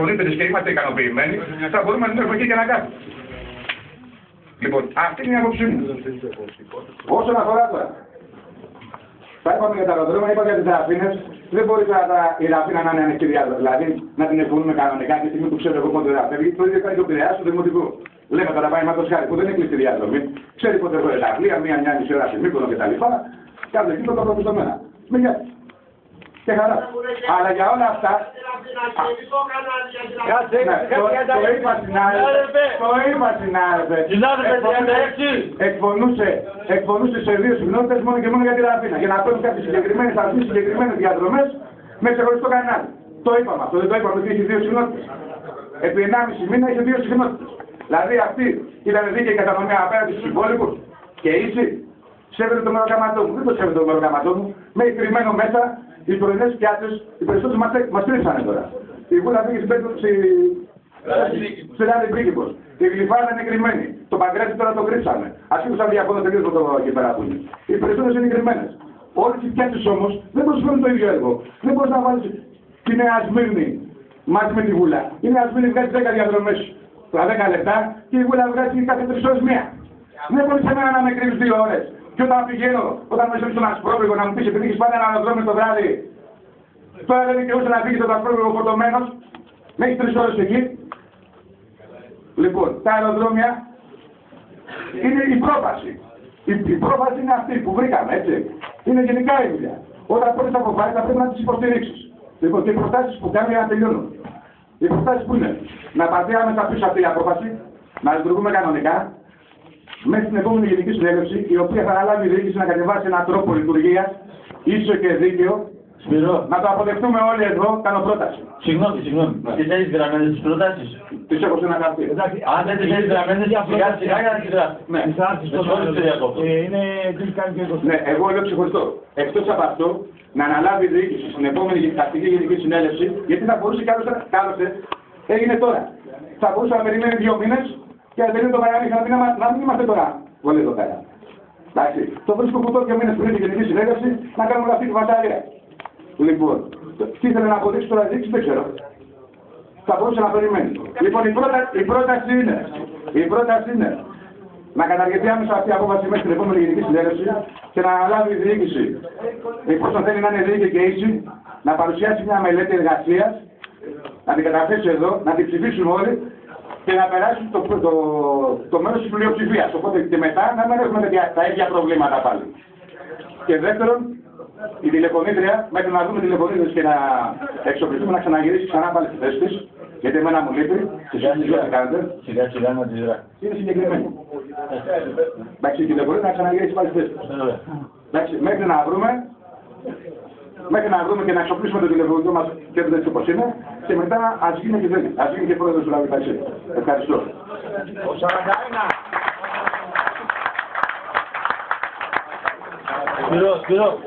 πολίτες και είμαστε ικανοποιημένοι, θα μπορούμε να την έχουμε εκεί και να κάνουμε. Λοιπόν, αυτή είναι η άποψή μου. Όσον αφορά τώρα, τα είπαμε για τα αεροδρόμια, είπα για τις Ραφίνες, δεν μπορεί η Ραφίνα να είναι ανοιχτή διάδοση. Δηλαδή να την ευκολύνουμε κανονικά τη στιγμή που ξέρω εγώ πότε θα φεύγει. Το ίδιο κάνει το Πειραιά στο Δημοτικό. Λέμε τώρα πάει μάτος χάρη που δεν είναι κλειστή διάδρομη. Ξέρει πότε έρχονται τα πλοία, μία μισή ώρα σε Μύκονο κτλ. Κάθε εκεί το προπιστωμένα. Μην νοιάζει. Και χαρά. Αλλά για όλα αυτά. Το είπα συνάδελφε. Εκπονούσε σε δύο συχνότητες μόνο και μόνο για τη Ραφίνα. Για να παίρνουν κάποιες συγκεκριμένες διαδρομές με ξεχωριστό κανάλι. Το είπαμε αυτό, δεν το είπαμε ότι έχει δύο συχνότητες. Επί 1,5 μήνα είχε δύο συχνότητες. Δηλαδή αυτή ήταν δίκαιη κατανομή απέναντι στους υπόλοιπους και ίση. Σέβεται το μεροκαματό μου. Δεν το σέβεται το μεροκαματό μου. Με έχει κρυμμένο μέσα οι πρωινές πιάτες, οι περισσότεροι μας τρίψανε τώρα. Η Βούλα πήγε στην Ράδη Πρίγκιπος. Η Γλυφάδα είναι κρυμμένη. Το Παγκράτη τώρα το κρύψαμε. Ασχέτως αν διαφωνώ τελείως με το εκεί πέρα που είναι. Οι περισσότερες είναι κρυμμένες. Όλες οι πιάτες όμως δεν προσφέρουν το ίδιο έργο. Δεν μπορείς να βάλεις τη Νέα Σμύρνη μαζί με τη Βούλα. Η Νέα Σμύρνη βγάζει 10 διαδρομές τα 10 λεπτά και η Βούλα βγάζει κάθε 3 ώρες μία. Δεν μπορείς εμένα να με κρύβεις 2 ώρες. Και όταν πηγαίνω, όταν με ζητήσω ένα ασπρόπληγο να μου πεις επειδή έχεις πάει ένα αεροδρόμιο το βράδυ, τώρα δεν δικαιούσε να φύγει το ασπρόπληγο φορτωμένος, μέχρι 3 ώρες εκεί. Λοιπόν, τα αεροδρόμια είναι η πρόβαση. Η πρόβαση είναι αυτή που βρήκαμε, έτσι. Είναι γενικά η δουλειά. Όταν παίρνεις αποφάσεις θα πρέπει να τις υποστηρίξεις. Λοιπόν, και οι προτάσεις που κάνουν για να τελειώνουν. Οι προτάσεις που είναι να πάρθει άμεσα πίσω αυτή η απόφαση, να λειτουργούμε κανονικά, μέχρι την επόμενη Γενική Συνέλευση, η οποία θα αναλάβει η διοίκηση να κατεβάσει έναν τρόπο λειτουργίας, ίσο και δίκαιο. Σπυρό. Να το αποδεχτούμε όλοι εδώ, κάνω πρόταση. Συγγνώμη. Τις έχεις γραμμένες τις προτάσεις. Τις έχω σε ένα χαρτί. Αν δεν τις έχεις γραμμένες, σιγά για να τις γράψεις. Ναι. Ναι, εγώ λέω ξεχωριστό. Εκτός από αυτό, να αναλάβει η διοίκηση στην επόμενη τακτική Γενική Συνέλευση, γιατί θα μπορούσε κάλωστε, έγινε τώρα. Θα μπορούσε να περιμένει 2 μήνες και να τελειώνει το παραμύθι να μην είμαστε τώρα όλοι εδώ πέρα. Εντάξει, το βρίσκω που 2 μήνες πριν την Γενική Συνέλευση να κάνουμε αυτή τη βατάρια. Λοιπόν, τι ήθελε να αποδείξει τώρα δείξει, δεν ξέρω. Θα μπορούσε να περιμένει. Λοιπόν, η πρόταση είναι να καταργηθεί άμεσα αυτή η απόφαση μέχρι την επόμενη Γενική Συνέλευση και να αναλάβει η διοίκηση, εφόσον θέλει να είναι δίκαιη και ίση, να παρουσιάσει μια μελέτη εργασίας, να την καταθέσει εδώ, να την ψηφίσουμε όλοι και να περάσει το μέρος της πλειοψηφίας. Οπότε και μετά να μην έχουμε τα ίδια προβλήματα πάλι. Και δεύτερον, η τηλεφωνήτρια, μέχρι να δούμε τηλεφωνήτρες και να εξοπλιστούμε να ξαναγυρίσει ξανά πάλι στη θέση της, γιατί εμένα μου λείπει, Σιγά να τη δρά. είναι συγκεκριμένη. Εντάξει, η τηλεφωνήτρια να ξαναγυρίσει πάλι στη θέση της. Εντάξει, μέχρι να βρούμε και να εξοπλίσουμε το τηλεφωνικό μας και έτσι όπως είναι, και μετά ας γίνει και θέλει. Ας γίνει και πρόεδρος του Λαβή Ταξί. Ευχαριστώ. Σπυρό,